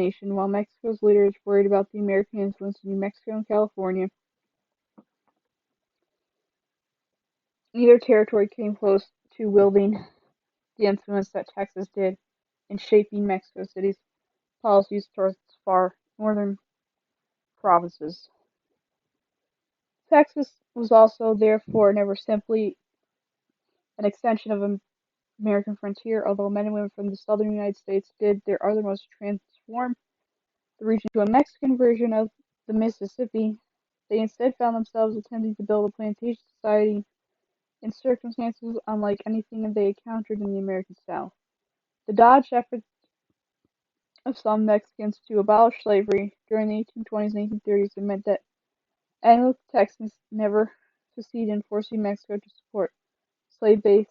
nation. While Mexico's leaders worried about the American influence in New Mexico and California, neither territory came close to wielding the influence that Texas did in shaping Mexico City's policies towards its far northern provinces. Texas was also, therefore, never simply an extension of the American frontier, although men and women from the southern United States did their uttermost to transform the region into a Mexican version of the Mississippi. They instead found themselves attempting to build a plantation society in circumstances unlike anything they encountered in the American South. The dodged efforts of some Mexicans to abolish slavery during the 1820s and 1830s had meant that Anglo-Texans never succeeded in forcing Mexico to support slave-based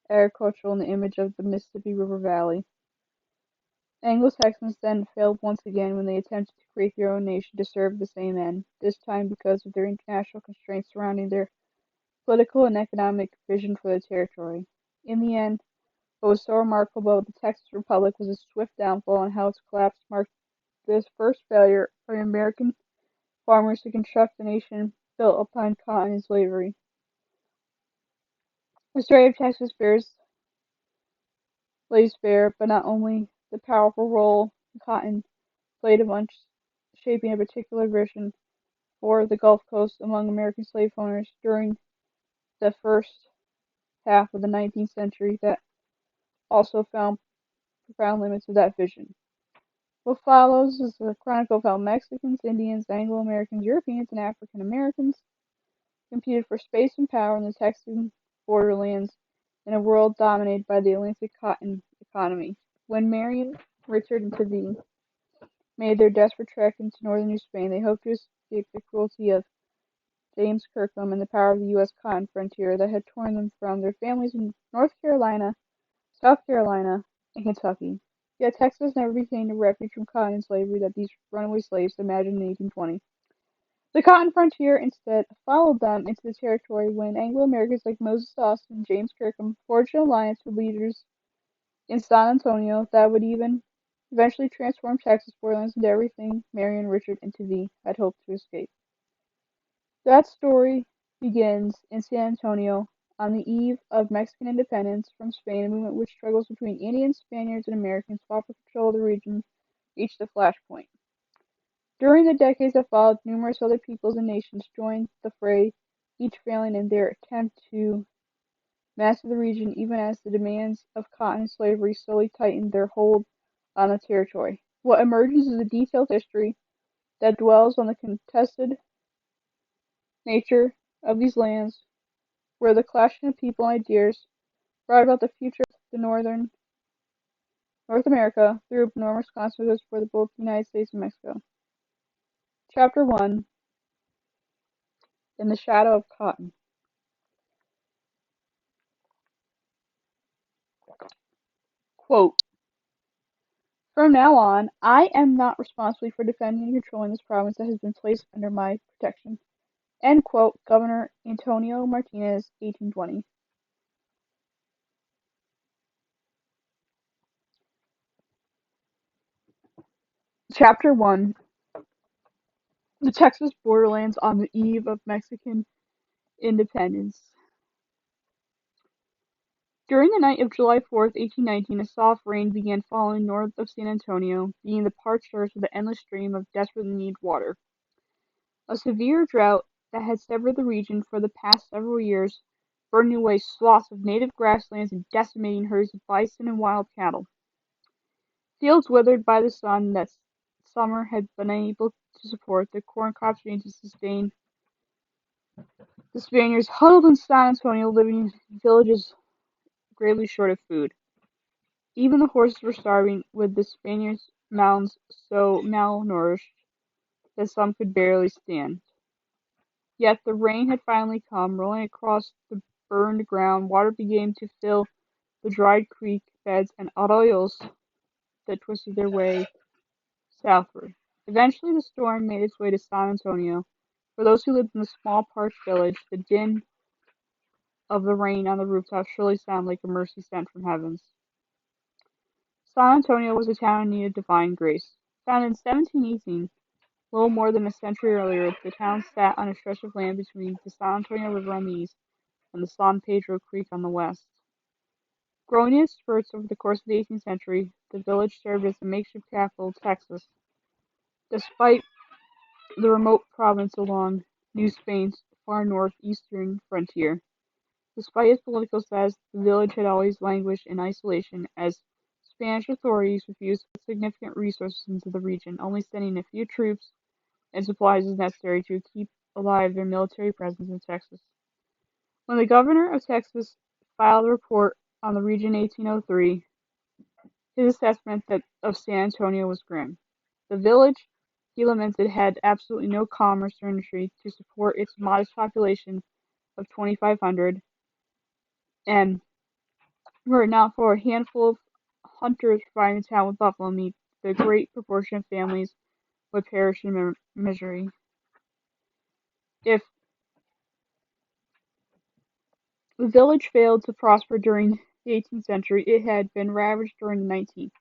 agriculture in the image of the Mississippi River Valley. Anglo-Texans then failed once again when they attempted to create their own nation to serve the same end, this time because of their international constraints surrounding their political and economic vision for the territory. In the end, what was so remarkable about the Texas Republic was its swift downfall, and how its collapse marked the first failure of American farmers to construct a nation built upon cotton and slavery. The story of Texas bears lays bare, but not only the powerful role cotton played among shaping a particular vision for the Gulf Coast among American slave owners during the first half of the 19th century, that also found profound limits of that vision. What follows is a chronicle of how Mexicans, Indians, Anglo-Americans, Europeans, and African Americans competed for space and power in the Texan borderlands in a world dominated by the Atlantic cotton economy. When Marion, Richard, and Tavie made their desperate trek into northern New Spain, they hoped to escape the cruelty of James Kirkham and the power of the U.S. cotton frontier that had torn them from their families in North Carolina, South Carolina, and Kentucky. Yet Texas never became the refuge from cotton and slavery that these runaway slaves imagined in 1820. The cotton frontier instead followed them into the territory when Anglo-Americans like Moses Austin and James Kirkham forged an alliance with leaders in San Antonio that would eventually transform Texas borderlands into everything Marion, Richard, and Tavie had hoped to escape. That story begins in San Antonio on the eve of Mexican independence from Spain, a movement which struggles between Indians, Spaniards, and Americans fought for control of the region reached a flashpoint. During the decades that followed, numerous other peoples and nations joined the fray, each failing in their attempt to master the region, even as the demands of cotton and slavery slowly tightened their hold on the territory. What emerges is a detailed history that dwells on the contested nature of these lands, where the clashing of people and ideas brought about the future of the North America through enormous consequences for both the United States and Mexico. Chapter 1: In the Shadow of Cotton. Quote, "From now on, I am not responsible for defending and controlling this province that has been placed under my protection." End quote. Governor Antonio Martinez, 1820. Chapter 1: The Texas Borderlands on the Eve of Mexican Independence. During the night of July 4th, 1819, a soft rain began falling north of San Antonio, being the parched earth with an endless stream of desperately needed water. A severe drought that had severed the region for the past several years, burning away swaths of native grasslands and decimating herds of bison and wild cattle. Fields withered by the sun that summer had been unable to support, the corn crops began to sustain the Spaniards huddled in San Antonio, living in villages gravely short of food. Even the horses were starving, with the Spaniards' mounts so malnourished that some could barely stand. Yet the rain had finally come, rolling across the burned ground. Water began to fill the dried creek beds and arroyos that twisted their way southward. Eventually the storm made its way to San Antonio. For those who lived in the small parched village, the din of the rain on the rooftops surely sounded like a mercy sent from heavens. San Antonio was a town in need of divine grace. Founded in 1718, little more than a century earlier, the town sat on a stretch of land between the San Antonio River on the east and the San Pedro Creek on the west. Growing in its spurts over the course of the 18th century, the village served as the makeshift capital of Texas. Despite the remote province along New Spain's far northeastern frontier, despite its political status, the village had always languished in isolation as Spanish authorities refused to put significant resources into the region, only sending a few troops and supplies as necessary to keep alive their military presence in Texas. When the governor of Texas filed a report on the region in 1803, his assessment of San Antonio was grim. The village, he lamented, had absolutely no commerce or industry to support its modest population of 2,500, and were it not for a handful of hunters providing the town with buffalo meat, the great proportion of families would perish in misery. If the village failed to prosper during the 18th century, it had been ravaged during the 19th.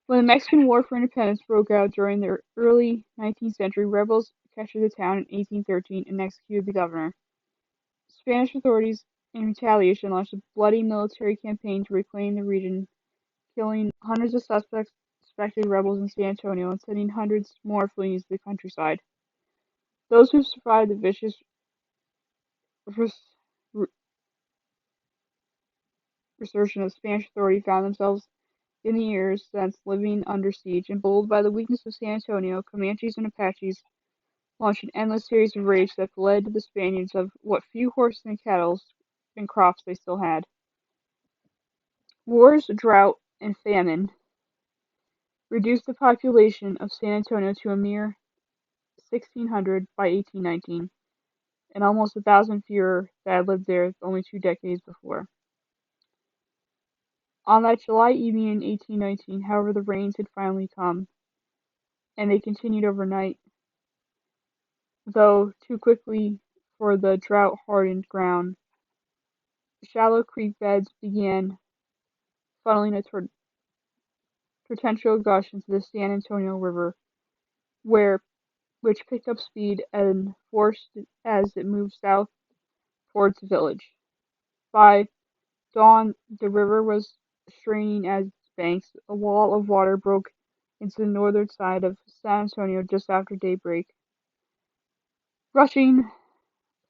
When the Mexican War for Independence broke out during the early 19th century, rebels captured the town in 1813 and executed the governor. Spanish authorities, in retaliation, launched a bloody military campaign to reclaim the region, killing hundreds of suspected rebels in San Antonio and sending hundreds more fleeing to the countryside. Those who survived the vicious resurgence of Spanish authority found themselves in the years since living under siege. Emboldened by the weakness of San Antonio, Comanches and Apaches launched an endless series of raids that led to the Spaniards of what few horses and cattle and crops they still had. Wars, drought, and famine reduced the population of San Antonio to a mere 1,600 by 1819, and almost 1,000 fewer that had lived there only 2 decades before. On that July evening in 1819, however, the rains had finally come, and they continued overnight, though too quickly for the drought-hardened ground. Shallow creek beds began funneling a torrential gush into the San Antonio River, which picked up speed and force as it moved south towards the village. By dawn, the river was straining at its banks. A wall of water broke into the northern side of San Antonio just after daybreak, rushing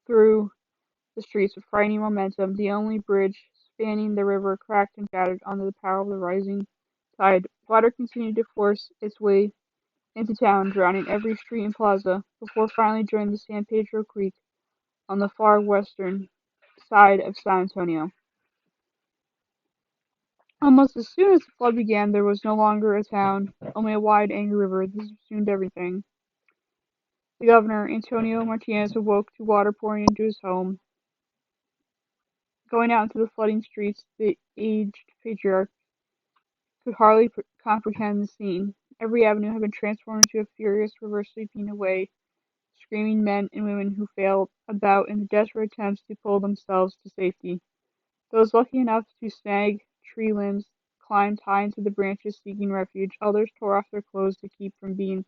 through the streets with frightening momentum. The only bridge spanning the river cracked and shattered under the power of the rising tide. Water continued to force its way into town, drowning every street and plaza, before finally joining the San Pedro Creek on the far western side of San Antonio. Almost as soon as the flood began, there was no longer a town, only a wide, angry river. This assumed everything. The governor, Antonio Martinez, awoke to water pouring into his home. Going out into the flooding streets, the aged patriarch could hardly comprehend the scene. Every avenue had been transformed into a furious river, sweeping away screaming men and women who flailed about in desperate attempts to pull themselves to safety. Those lucky enough to snag tree limbs climbed high into the branches seeking refuge. Others tore off their clothes to keep from being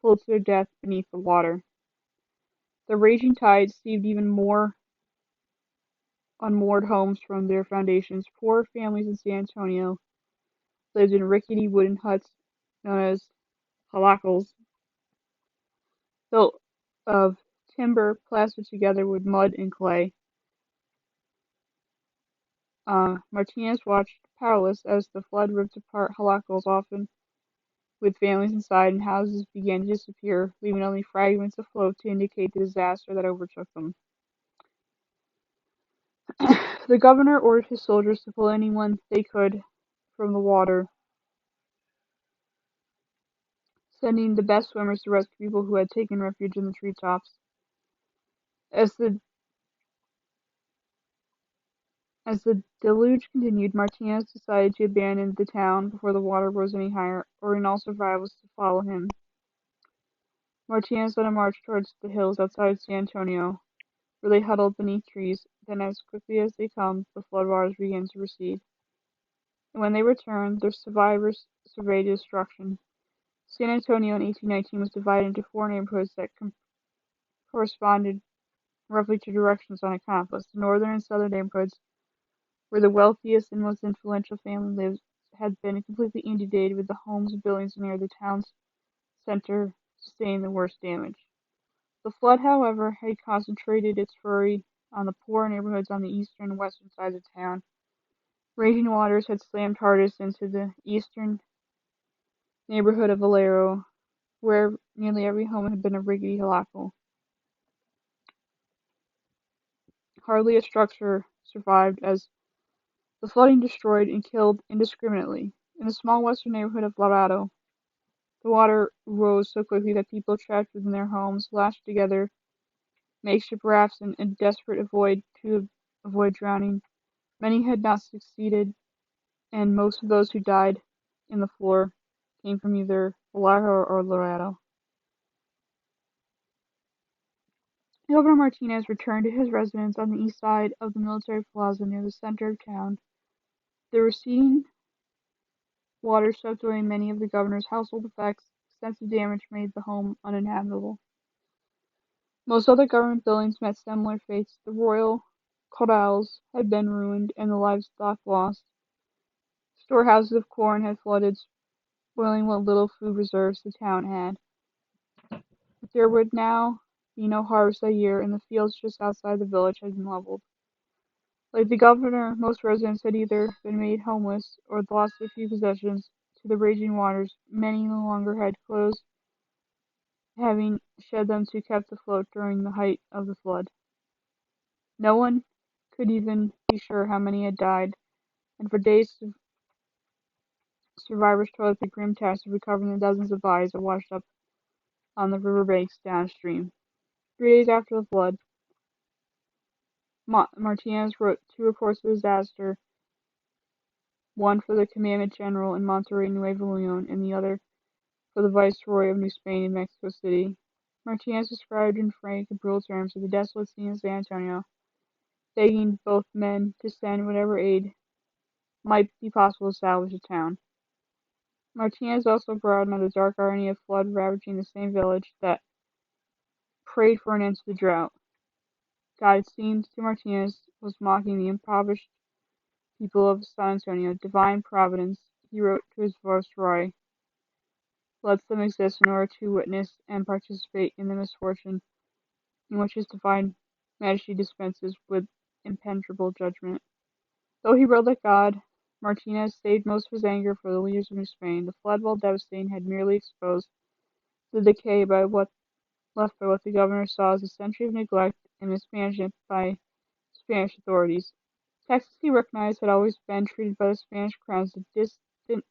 pulled to their death beneath the water. The raging tide seized even more unmoored homes from their foundations. Poor families in San Antonio lived in rickety wooden huts known as halacals, built of timber plastered together with mud and clay. Martinez watched powerless as the flood ripped apart halacals, often with families inside, and houses began to disappear, leaving only fragments afloat to indicate the disaster that overtook them. The governor ordered his soldiers to pull anyone they could from the water, sending the best swimmers to rescue people who had taken refuge in the treetops. As the as the deluge continued, Martinez decided to abandon the town before the water rose any higher, ordering all survivors to follow him. Martinez led a march towards the hills outside San Antonio, where they huddled beneath trees. Then, as quickly as they come, the floodwaters began to recede. And when they returned, their survivors surveyed destruction. San Antonio in 1819 was divided into four neighborhoods that corresponded roughly to directions on a compass. The northern and southern neighborhoods, where the wealthiest and most influential family lived, had been completely inundated with the homes and buildings near the town's center sustaining the worst damage. The flood, however, had concentrated its fury on the poorer neighborhoods on the eastern and western sides of town. Raging waters had slammed hardest into the eastern neighborhood of Valero, where nearly every home had been a rickety halaco. Hardly a structure survived as the flooding destroyed and killed indiscriminately. In the small western neighborhood of Laredo, the water rose so quickly that people trapped within their homes lashed together makeshift rafts in desperate to avoid drowning. Many had not succeeded, and most of those who died in the floor came from either Vallejo or Laredo. Governor Martinez returned to his residence on the east side of the military plaza near the center of town. The receding water swept away many of the governor's household effects. Extensive damage made the home uninhabitable. Most other government buildings met similar fates. The royal corrals had been ruined and the livestock lost. Storehouses of corn had flooded, spoiling what little food reserves the town had. There would now be no harvest that year, and the fields just outside the village had been leveled. Like the governor, most residents had either been made homeless or lost a few possessions to the raging waters. Many no longer had clothes, having shed them to kept afloat during the height of the flood. No one could even be sure how many had died, and for days survivors toiled the grim task of recovering the dozens of bodies that washed up on the riverbanks downstream. 3 days after the flood, Martinez wrote two reports of disaster, one for the Commandant General in Monterrey, Nuevo Leon, and the other for the Viceroy of New Spain in Mexico City. Martinez described in frank and brutal terms the desolate scene in San Antonio, begging both men to send whatever aid might be possible to salvage the town. Martinez also brought out the dark irony of flood ravaging the same village that prayed for an end to the drought. God, it seemed to Martinez, was mocking the impoverished people of San Antonio. Divine providence, he wrote to his viceroy, lets them exist in order to witness and participate in the misfortune in which his divine majesty dispenses with impenetrable judgment. Though he wrote like God, Martinez saved most of his anger for the leaders of New Spain. The flood, while devastating, had merely exposed the decay left by what the governor saw as a century of neglect and mismanagement by Spanish authorities. Texas, he recognized, had always been treated by the Spanish crown as a distant,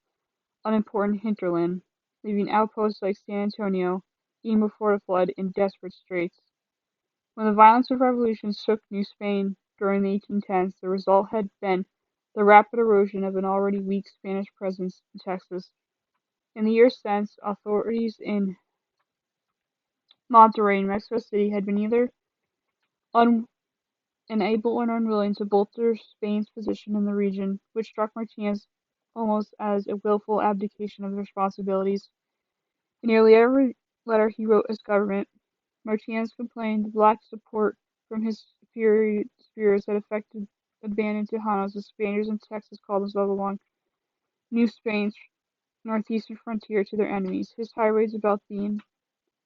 unimportant hinterland, leaving outposts like San Antonio, even before the flood, in desperate straits. When the violence of revolution shook New Spain during the 1810s, the result had been the rapid erosion of an already weak Spanish presence in Texas. In the years since, authorities in Monterrey and Mexico City had been either unable or unwilling to bolster Spain's position in the region, which struck Martinez almost as a willful abdication of responsibilities. In nearly every letter he wrote as government, Martinez complained of lack of support from his superiors that affected abandoned Tejanos. The Spaniards in Texas called themselves along New Spain's northeastern frontier to their enemies. His tirades about the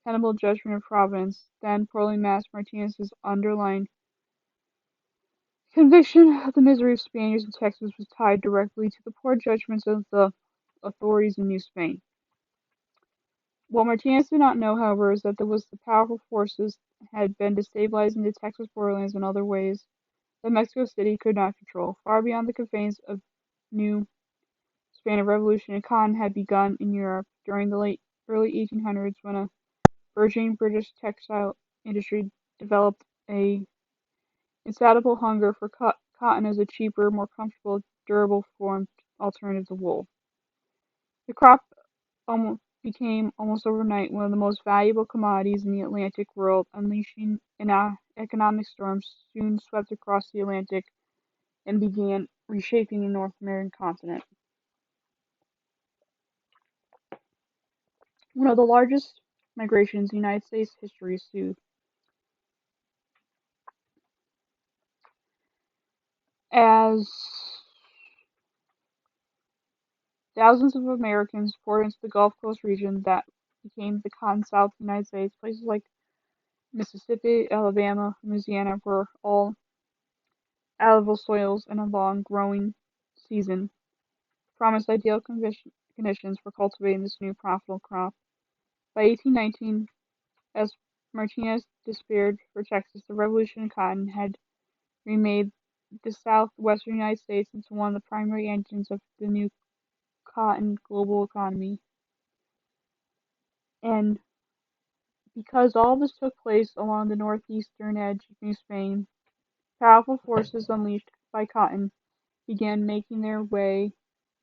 impenetrable judgment of Providence then poorly masked Martinez's underlying conviction of the misery of Spaniards in Texas was tied directly to the poor judgments of the authorities in New Spain. What Martinez did not know, however, is that the powerful forces had been destabilizing the Texas borderlands in other ways that Mexico City could not control. Far beyond the confines of New Spain, a revolution in cotton had begun in Europe during the early 1800s when a burgeoning British textile industry developed a insatiable hunger for cotton as a cheaper, more comfortable, durable formed alternative to wool. The crop became almost overnight one of the most valuable commodities in the Atlantic world, unleashing an economic storm soon swept across the Atlantic and began reshaping the North American continent. one of the largest migrations in United States history soon, as thousands of Americans poured into the Gulf Coast region that became the Cotton South of the United States. Places like Mississippi, Alabama, Louisiana were all alluvial soils, and a long growing season promised ideal conditions for cultivating this new profitable crop. By 1819, as Martinez despaired for Texas, the revolution in cotton had remade the southwestern United States into one of the primary engines of the new cotton global economy. And because all this took place along the northeastern edge of New Spain, powerful forces unleashed by cotton began making their way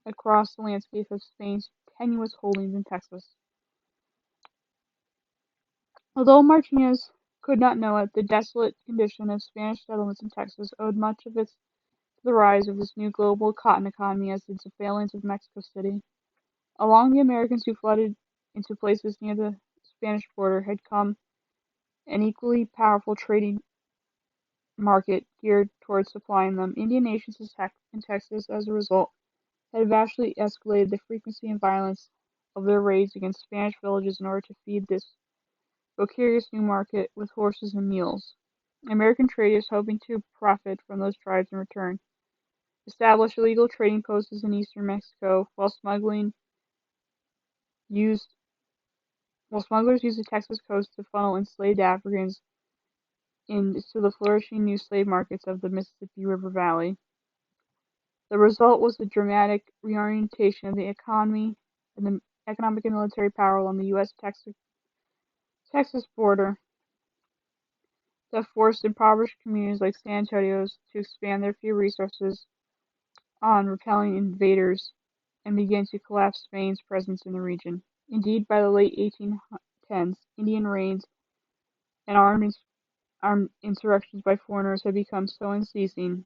across the landscape of Spain's tenuous holdings in Texas. Although Martinez could not know it, the desolate condition of Spanish settlements in Texas owed much of it to the rise of this new global cotton economy, as did the failings of Mexico City. Along the Americans who flooded into places near the Spanish border had come an equally powerful trading market geared towards supplying them. Indian nations in Texas, as a result, had vastly escalated the frequency and violence of their raids against Spanish villages in order to feed this precarious new market with horses and mules. American traders, hoping to profit from those tribes in return, established illegal trading posts in eastern Mexico, used while smugglers used the Texas coast to funnel enslaved Africans into the flourishing new slave markets of the Mississippi River Valley. The result was the dramatic reorientation of the economy and the economic and military power along the U.S.-Texas border that forced impoverished communities like San Antonio's to expand their few resources on repelling invaders and begin to collapse Spain's presence in the region. Indeed, by the late 1810s, Indian raids and armed insurrections by foreigners had become so unceasing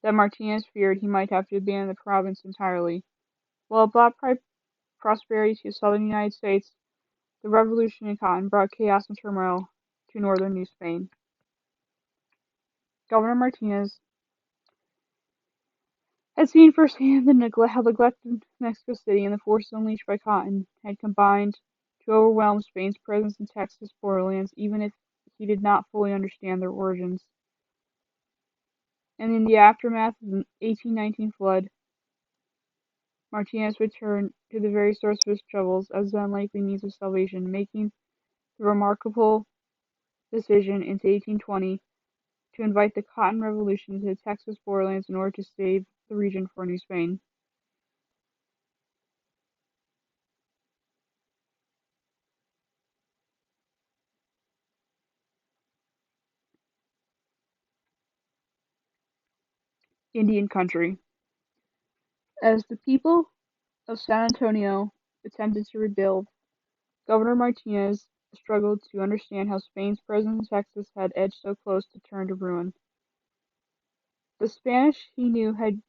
that Martinez feared he might have to abandon the province entirely. While it brought prosperity to southern United States, the revolution in cotton brought chaos and turmoil to northern New Spain. Governor Martinez had seen firsthand how the neglect of Mexico City and the forces unleashed by cotton had combined to overwhelm Spain's presence in Texas borderlands, even if he did not fully understand their origins. And in the aftermath of the 1819 flood, Martinez returned to the very source of his troubles as the unlikely means of salvation, making the remarkable decision in 1820 to invite the Cotton Revolution to the Texas borderlands in order to save the region for New Spain. Indian country. As the people of San Antonio attempted to rebuild, Governor Martinez struggled to understand how Spain's presence in Texas had edged so close to turn to ruin. The Spanish, he knew, had